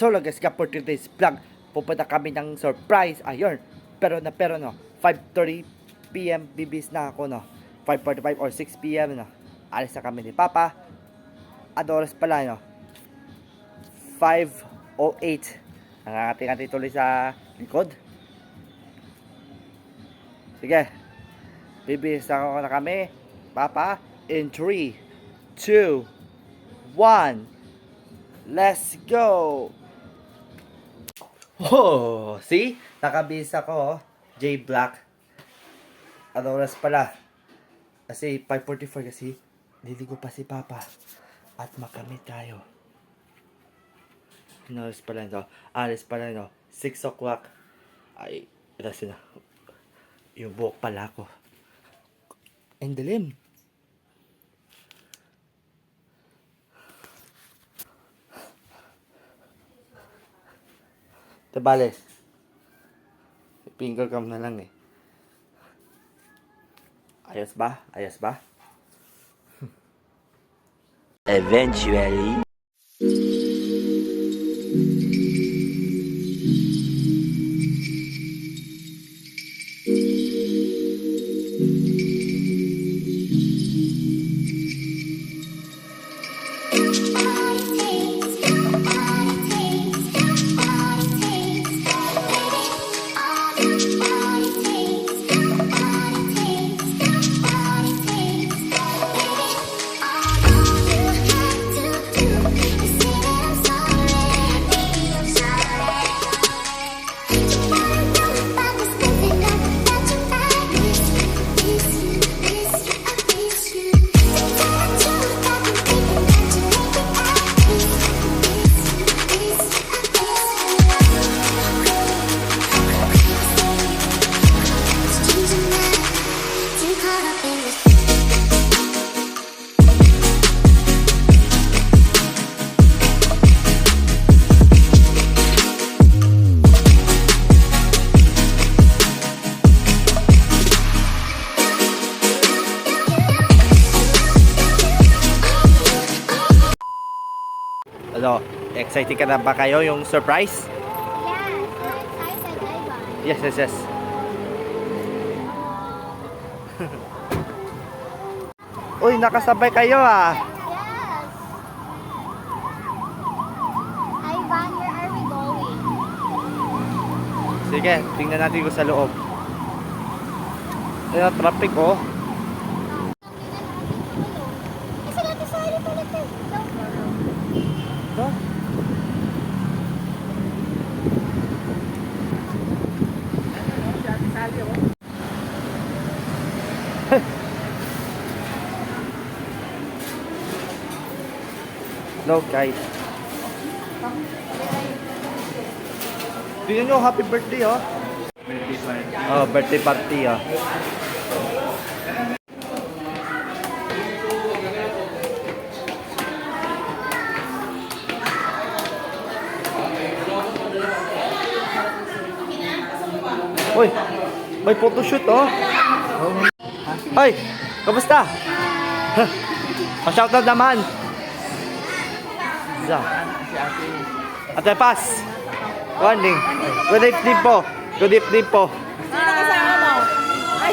So guys, for today's vlog, pupunta kami ng surprise. Ayun. Pero no, 5:30 PM bibis na ako, no. 5:45 or 6 PM, no. Alis na kami ni Papa. At oras pala, no. 5:08. Nangangating-ngati tuloy sa likod. Sige. Bibis na kami, Papa, in 3, 2, 1. Let's go! Oh, see? Nakabis ako, oh. J Black. Ano oras pala? Kasi 5:44 kasi liligo pa si Papa. At makamit tayo. Ano oras pala ito? Alis pala ito. 6 o'clock. Ay, kasi na. Yung buhok pala ko. Ang dilim. Tabales. Finger cam na lang eh. Ayos ba? Ayos ba? Eventually. Ano, excited ka na ba kayo yung surprise? Yes, I'm excited, Ivan. Yes. Uy, nakasabay kayo ah. Yes. Ivan, where are we going? Sige, tingnan natin ko sa loob. Ayun, traffic oh. Kasi natin sa harap ulit eh. Ito? Hello guys. Tingnan nyo, happy birthday oh. Oh, birthday party oh. Uy, may photoshoot oh. Ay, kamusta? Pa-shoutout naman. Ate Paz. Morning. Good evening po. Good evening po. Sino kasama mo?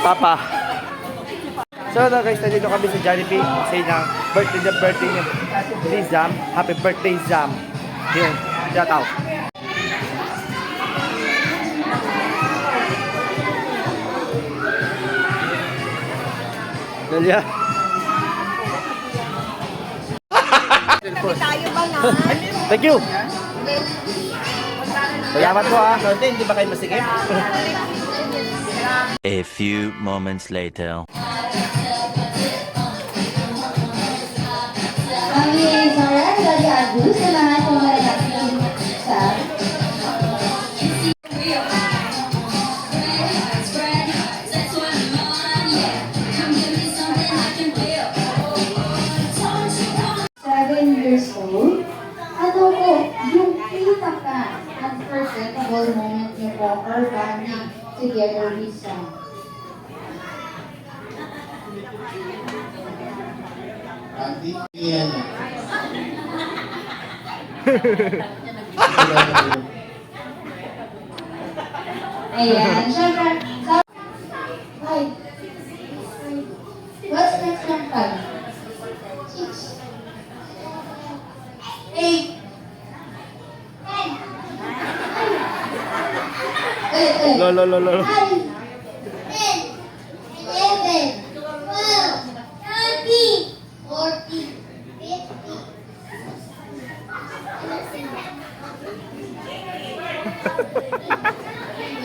Papa. So guys, nandito kami sa Jollibee. Say na birthday ni Zam. Happy birthday Zam. Yun, shout out. Dalia. Tayo ba na? Thank you. Salamat po ah. Hindi ba kayo masikip? A few moments later. Kami ay Sarah dari Agus sa mga tumaragin sa years old. Ano ko, yung pinaka unforgettable moment niyo po or bonding together with Sam. Hindi yan. Ayan, syempre, five. What's next from five? Six. Eight. Nine. Ulit. Lo, lo, lo, lo. 9, 10, 11, 12, 13, 14, 15.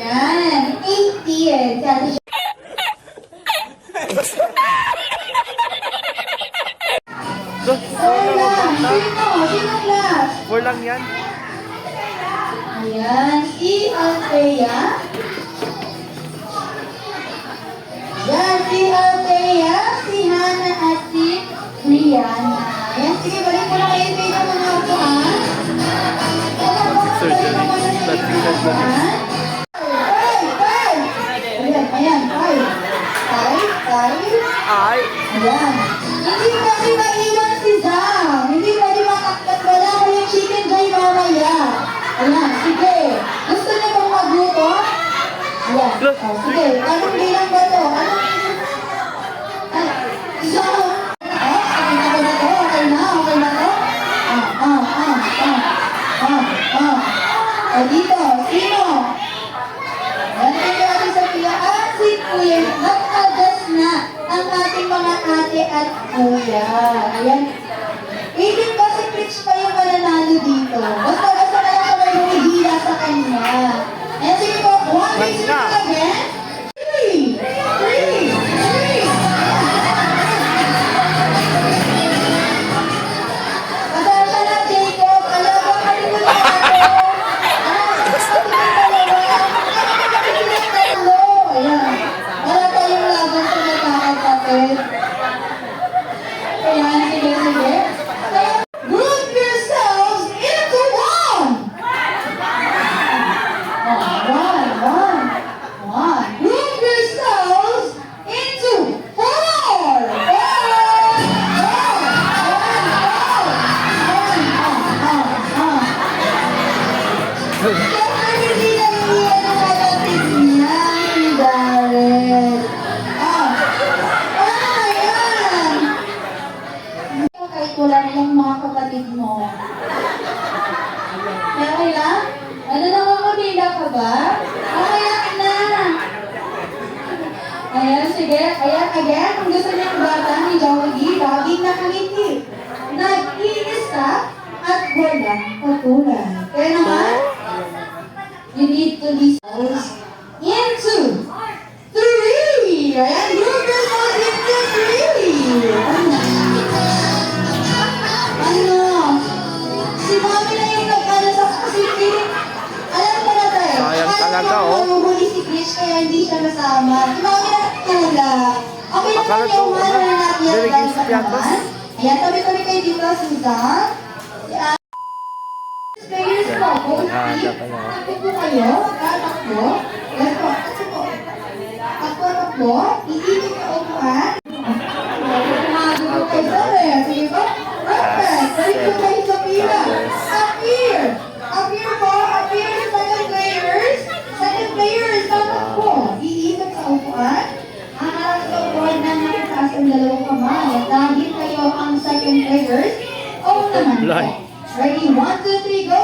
Yan, 80. Dati siya. Lo, Lang. Sino last? 4 lang yan. Ayan, si Althea. Yan, si Althea, si Hannah at si Rihanna. Ayan, sige, balik mo na kayo sa inyo mga upuan. Surgery. Plastic surgery. Five. Ayan, five. Ay. Ayan. Hindi pwede maiwan si Zam. Hindi pwede matakot. Wala ko yung chicken joy mamaya. Ayan, sige. Gusto niyo bang magluto? Ayan. Oh, sige, anong bilang ba ito? Isa. Okay na ba na ito? Okay na to? O dito, sino? Ayan, sige, Ate Sophia. Si Kuya. Nag-adjust na ang ating mga ate at kuya. Ayan. Hindi ba si Rich pa yung mananalo dito? Basta na lang kami humihila sa kanya. Ayan, sige po. 1, 2, 3 again. 3. Pasensya na, Jacob. Alam mo, kalimutan ako. Ayan. Wala tayong laban sa magkakapatid. Ayan, sige. Group yourselves into one! One. Group yourselves into four! Siyempre, hindi nangyayari ang kapatid niya, si Garrett. Ayan! Kahit wala nilang mga kapatid mo. Okay lang? Ano nangangunila ka ba? Okay na! Ayan, sige. Ayan, again, kung gusto niyo ang bata ni Joey, laging nakangiti. Nag-iisa at walang patulan. Kaya naman, you need to listen into 3. Ayan, group yourselves into 3. Ano? Si Mami na yung nag-ano sa kasi alam ko na tayo. Sayang talaga, oh. Nahuhuli si Chris kaya hindi siya nasama. Si Mami na nagtula. Okay na Akala lang yung to, ano na natin yan. Dirigis Dapat Piatos. naman. Ayan, tabi-tabi kayo dito, Susan. Players po, go Dapat na. Takbo po kayo, tatakbo. Yan po, takbo. Iikot sa upuan. Tumago po kayo sa rin. Sige po. Perfect. Balik po kayo sa pila. Appear po. Appear sa second players. Tatakbo. Iikot sa upuan. Haharap sa upuan na nakataas ang dalawang kamay. At dahil kayo ang second players, naman po. Ready? 1, 2, 3, go!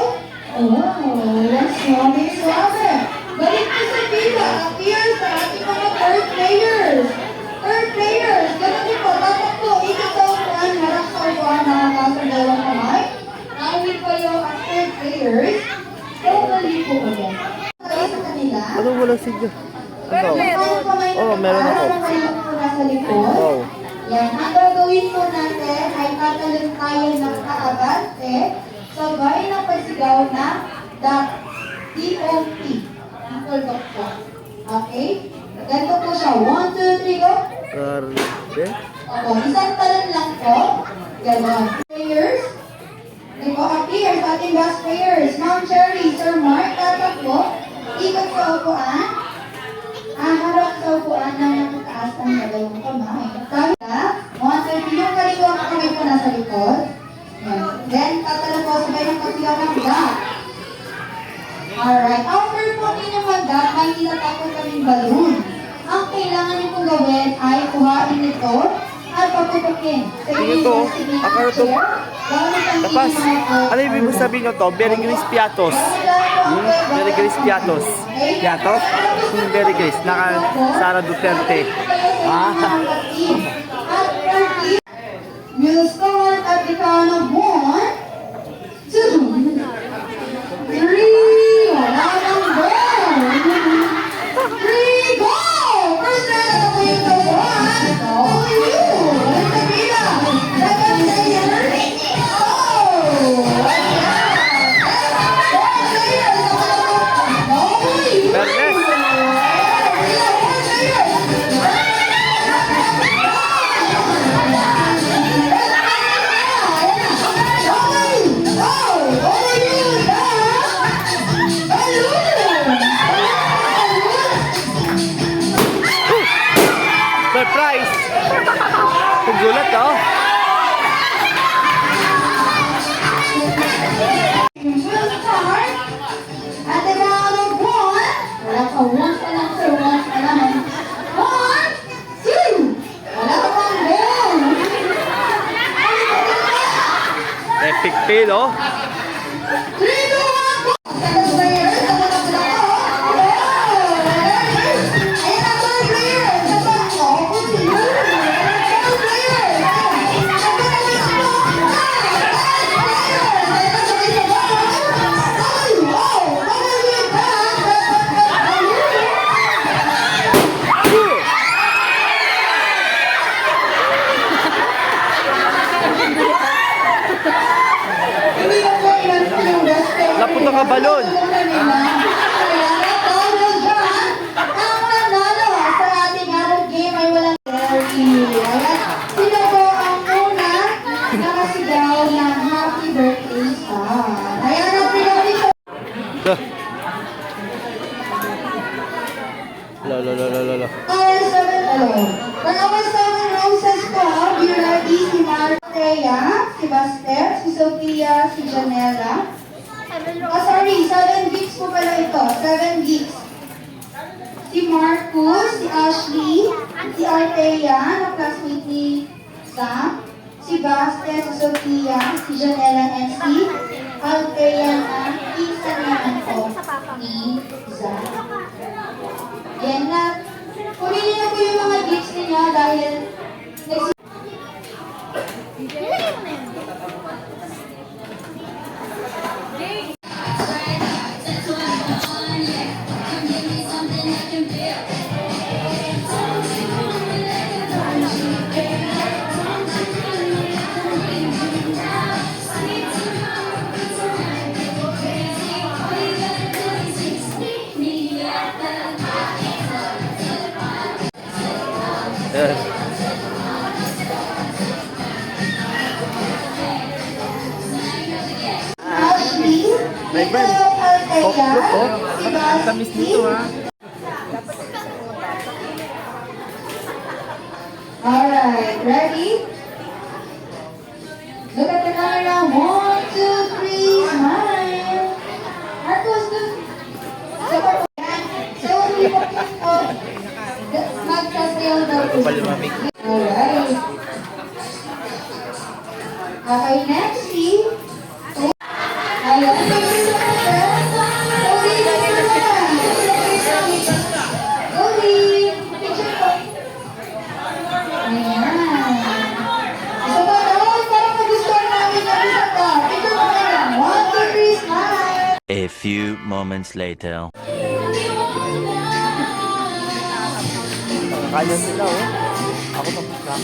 Suave. Balik po sa pila. Appear sa ating mga third players. Ganun din po. Dapat po, ikot sa upuan, harap sa upuan, nakakaas ang dalawang kamay. Nakawin po yung third players. Totally po ulit. Tayo sa kanila. Ano wala sigla? Ano? Oh, meron ako. Para kayo muna sa likod. Wow. Yan, ang gagawin po natin ay tatalon tayo ng kaabante sabay ng pagsigaw ng DOT. Ang tuldok po. Okay? Ganito po siya. 1, 2, 3, go. Karbe? Opo, isang talon lang po. Ganon. Players. Ito po, appear sa ating best players. Ma'am Cherry, Sir Mark, tatakbo. Ikot sa upuan. Harap sa upuan na nakataas ng dalawang kamay. Sabi na, 1, 2, 3, yung kaliwang kamay po nasa likod. Yan. Then, tatalo po sabay ng pagsigaw ng back. Alright. After po ninyo mag-gap, may tinatapon kaming balloon. Ang kailangan niyo pong gawin ay kuhain ito at papupukin. So, Ano to? Akala to? Tapos, ano yung ibig sabihin nyo to? Very Grace Piatos. Very Grace Piatos. Piatos? Very Grace. Naka Sara Duterte. Ah. We'll start at the count of 1, 2, 3. Wala nang goal. 3, go! First round of the game, 1. Only you. Ulit na pila. Second player. Oh! Third player. Only you. Bernes. Surprise! Paggulat oh. At the count of 1, wala ka 1 pa lang sir, 1 pa lang. 1, 2, wala ka pang goal. Epic fail oh. 3, 2, 1, go! Second player, naman ako na ako. Ayan ang third player. Saba, oh, puti. Third player. Lapot na kabalon. Ang nanalo sa ating adult game ay walang therapy. Sino po ang una nakasigaw ng happy birthday song? Ayan ang pinakita. Lo. Our seven, for our seven roses po, we ready si Martea, si Baster, si Sophia, si Janela. Sorry, 7 geeks po pala ito. 7 geeks. Si Marcus, si Ashley, si Artea, na classmate ni Sam, si Baste, si Sophia, si Janela, and si Altea na isa naman po ni Zach. Yan na. Kunin niyo na po yung mga geeks niya dahil Nilagay mo na yun. Ashley, May ikaw, brand. Altea, Look, oh. si Ang tamis nito ha. Alright, ready? Look at the camera. 1, 2, 3, smile. Marcos, look. So, we focus on magsasayaw daw po. Palimamig. Alright. Okay, next, see? Ayan. Sorry. Picture po. Ayan. Isa pa, parang nagustuhan namin yung isa pa. Picture po na lang. 1, 2, 3, smile. A few moments later. Kaya sila oh. Ako tapos na.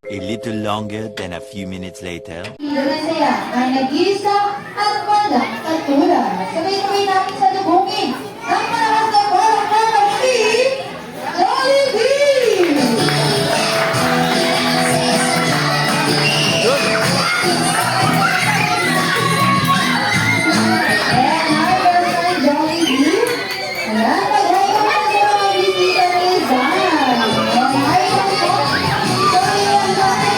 A little longer than a few minutes later. Masaya ang nag-iisa at walang katulad. Sabay-sabay natin sa lubungin. Ang malakas na balak naman si Jollibee! And our best friend Jollibee. Ayan, mag-hi ka muna sa mga bisita ni Zan. And hi ka po. Sorry, ang dami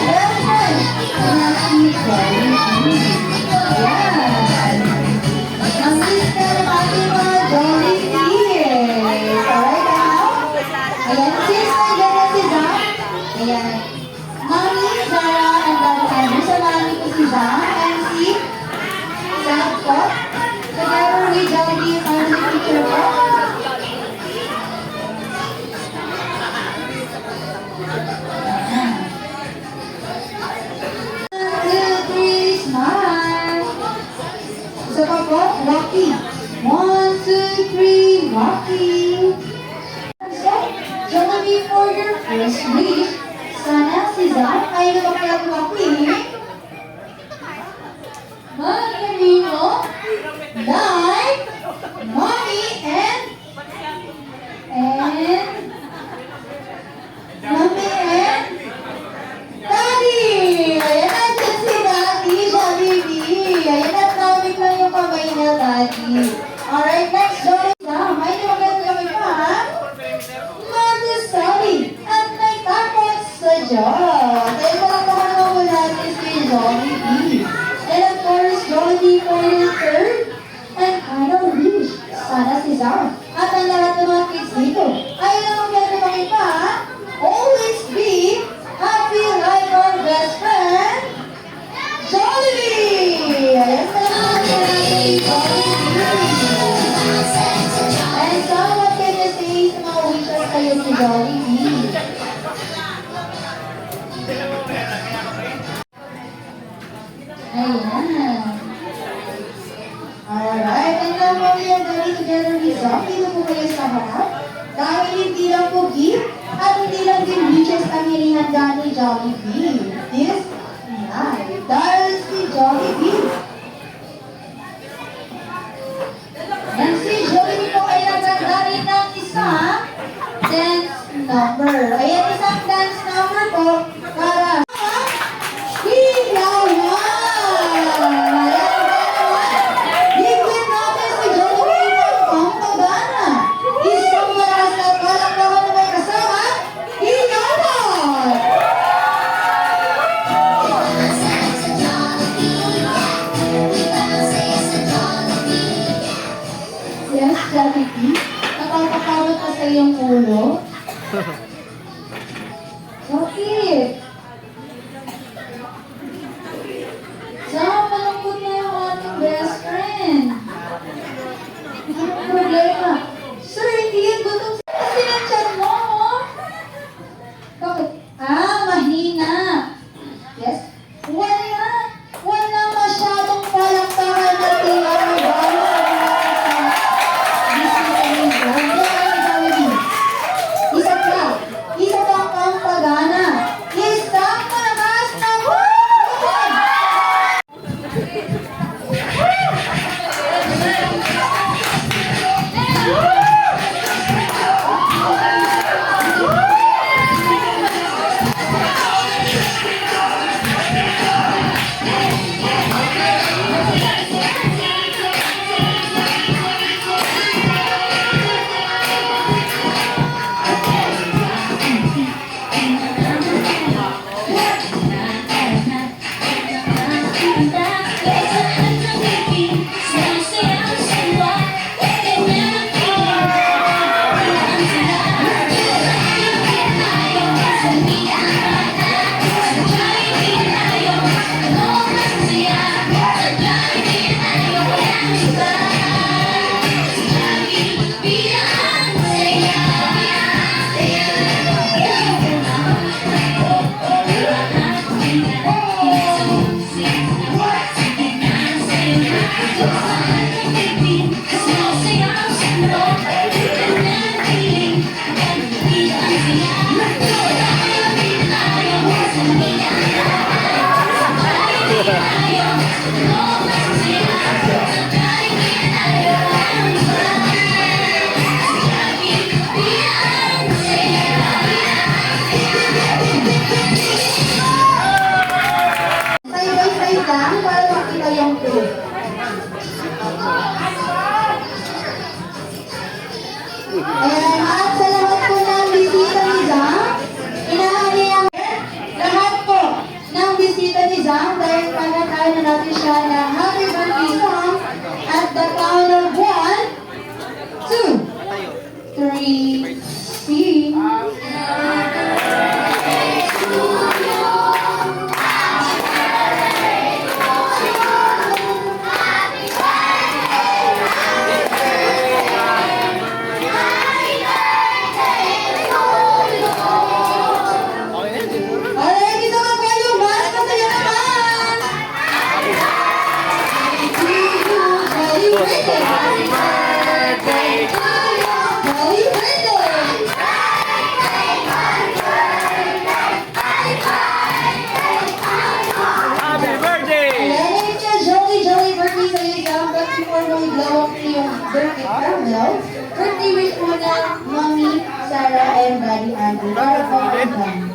Rocky. So, Jollibee, for your first wish, sana si Zach ay lumaki magkabino like mommy and daddy. Ayan natin si Daddy Jollibee. Ayan at namit lang yung kamay niya, Daddy. Alright, next Jollibee. May naman kami pa, ha? Montessori at may tapos sa Diyos. Dahil palakpakan mo po natin si Jollibee. And of course, Jollibee for your third and final wish. Sana si Zara at ang lahat ng mga kids dito ay naman kami pa, ha? Always be happy like our best friend, Jollibee! Ayan na naman natin, Jollibee! And so, what can you say sa mga wishes kayo si Jollibee? Ayan. Alright, and now we are going together with Zach. Dito po kayo sa harap. Dahil hindi lang po gift at hindi lang din wishes ang hinihanda ni Jollibee this night. Dahil si Jollibee. And si Jollibee po ay naganda rin ng isang dance number. Ayan, isang dance number po para Hilawan! Higit natin si Jollibee ng pampagana. Isang maras at palakpakan na may kasama, Hilawan! Yes, Jollibee. Nakakakarot ka sa iyong ulo. Bakit? Saan malungkot na yung ating best friend? Anong problema? Sir, hindi yan gutom sa sinatchat mo, oh. Bakit? Mahina. Yes? Wala masyadong palakpakan natin ang bago sa isa pang pampagana. Isang malakas na word! Side-by-side lang para makita yung proof. Ayan, at sa lahat po ng bisita ni Zach, inaanyayahan lahat po ng bisita ni Zach dahil pagkakain na natin siya na happy birthday song at the count of 1, 2, 3, sing. Alright, ito nga kayo, mas masaya naman! Happy birthday to you! Sarah and Daddy Andrew. Para po ang dyan.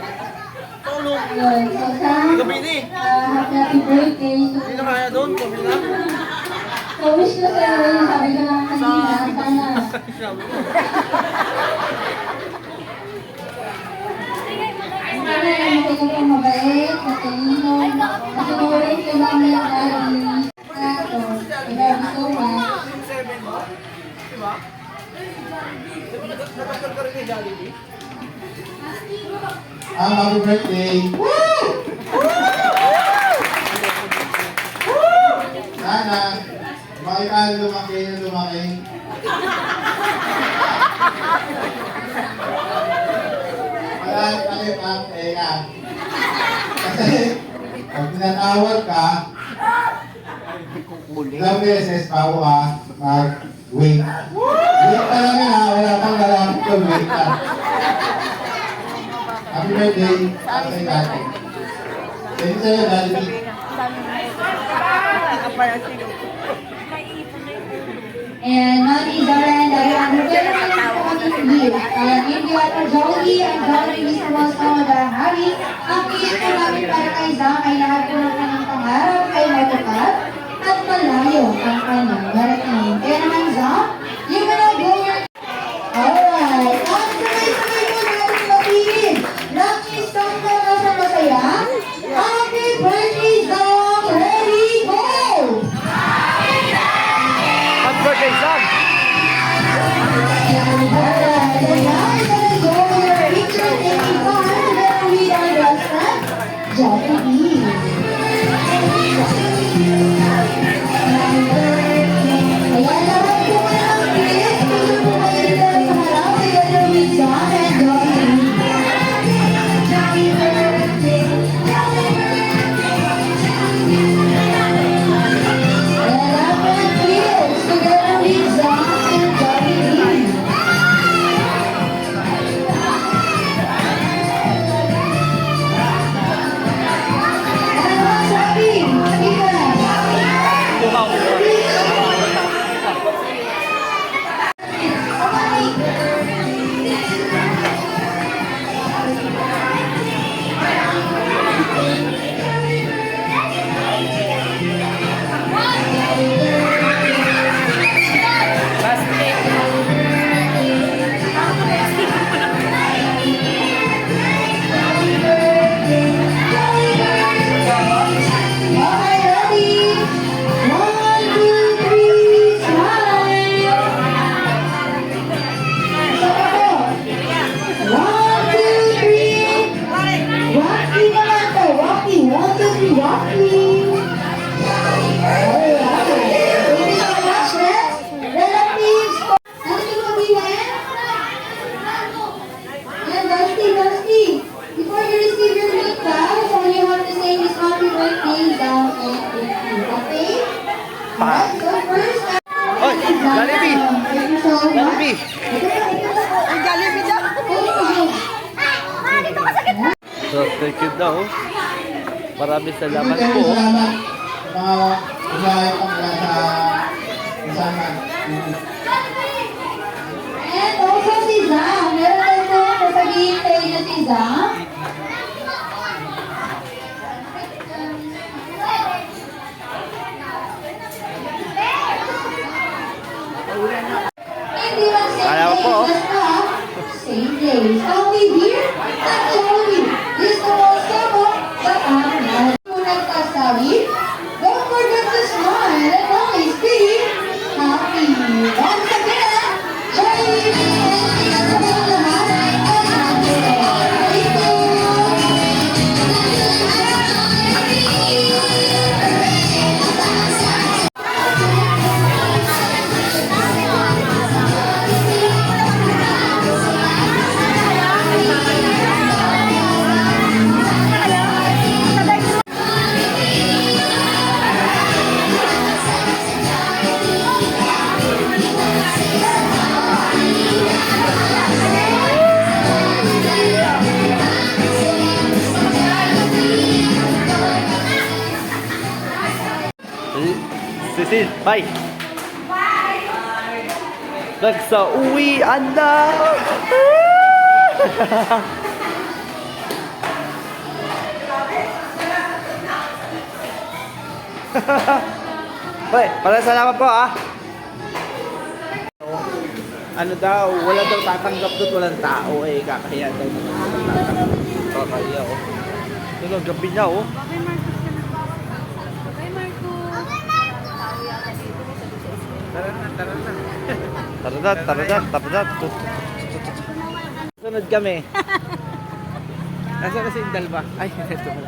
Ayun, so Sam, happy birthday. Hindi na kaya doon, kami na. So wish ko sa'yo, yung sabi ko lang kanina, sana. Sana yung matagal kang mabait, matalino, masunurin ko lang yung Daddy. So, I love you so much. Happy birthday! Sana, lumaki ka, lumaki na lumaki. Wala kalit ang teka. Kasi, pag tinatawag ka, ilang beses bago ka mag-wait. Wait ka lang yun ha, wala pang lalapit ka, wait ka. Happy birthday, happy birthday. Thank you sa'yo, Daddy. And Mami Zara and Daddy Andrew, pwede naman po kami gift. Hindi at Jolie and Jolie, Mr. Boston, Harry. Ang gift po namin para kay Zach ay lahat po ng kanyang pangarap ay matupad at malayo ang kanyang marating. Kaya naman Zach, you're gonna go your... Alright, at sabay-sabay po natin matigil. Lucky song na nasa masaya. Happy birthday, Zach! Ready, go! Happy birthday, Sam! Hoy, Jollibee! Jollibee! So, thank you daw. Maraming salamat po. Salamat. Mga usahay pa mula sa kasama. And also si Zam. Meron tayo po sasabihin kayo na si Zam. Hindi lang same Kaya ko po. place, basta same place. Only here at Jollibee. This the most simple, but I'm nagsasabi. Don't forget to smile and always be happy. Once again, Jollibee and sa mga lahat ay happy. Thank you. Sisil, bye! Nagsauwian na! Hoy, salamat po ah. Ano daw, wala daw tatanggap doon, walang tao eh, kakahiya daw. Kakahiya oh. Ito, gabi na oh. Bakay Marcos ka na. Bakay Marcos. Bakay Marcos. Tao yata dito. Tara na, tara na. Tara. Sunod kami. Nasaan na si Indal ba? Ay, ito mo.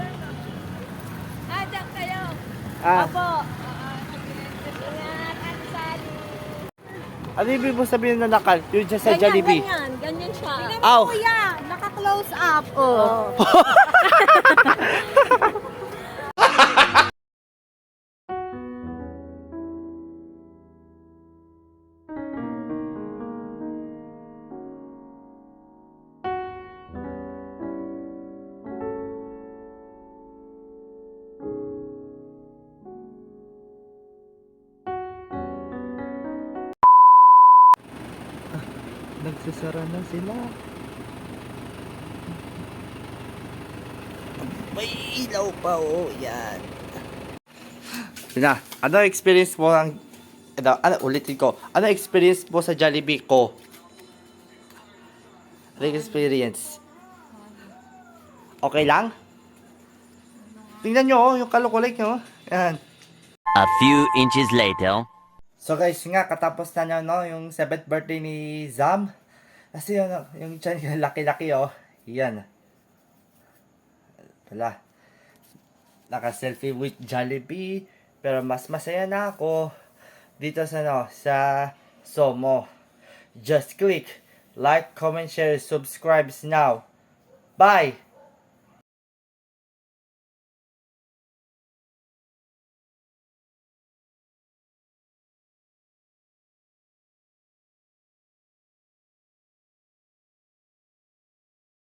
Diyan kayo. Ah, Opo. Ingat, Ate Sally. Ano ibig mo sabihin na nakal? Yun siya sa Jollibee. Ganyan siya. Tingnan Aw. mo kuya, naka-close up. Oh. Nagsasara na sila. May ilaw pa oh, yan. Ano experience mo ang ulitin ko. Ano experience mo sa Jollibee ko? Ano experience? Okay lang? Tingnan nyo oh, yung kalukulik nyo. Yan. A few inches later. So guys, nga katapos na no, yung 7th birthday ni Zam. Kasi yun, yung chan laki-laki oh. Yan. Wala. Naka-selfie with Jollibee. Pero mas masaya na ako dito sa sa Somo. Just click like, comment, share, subscribe now. Bye!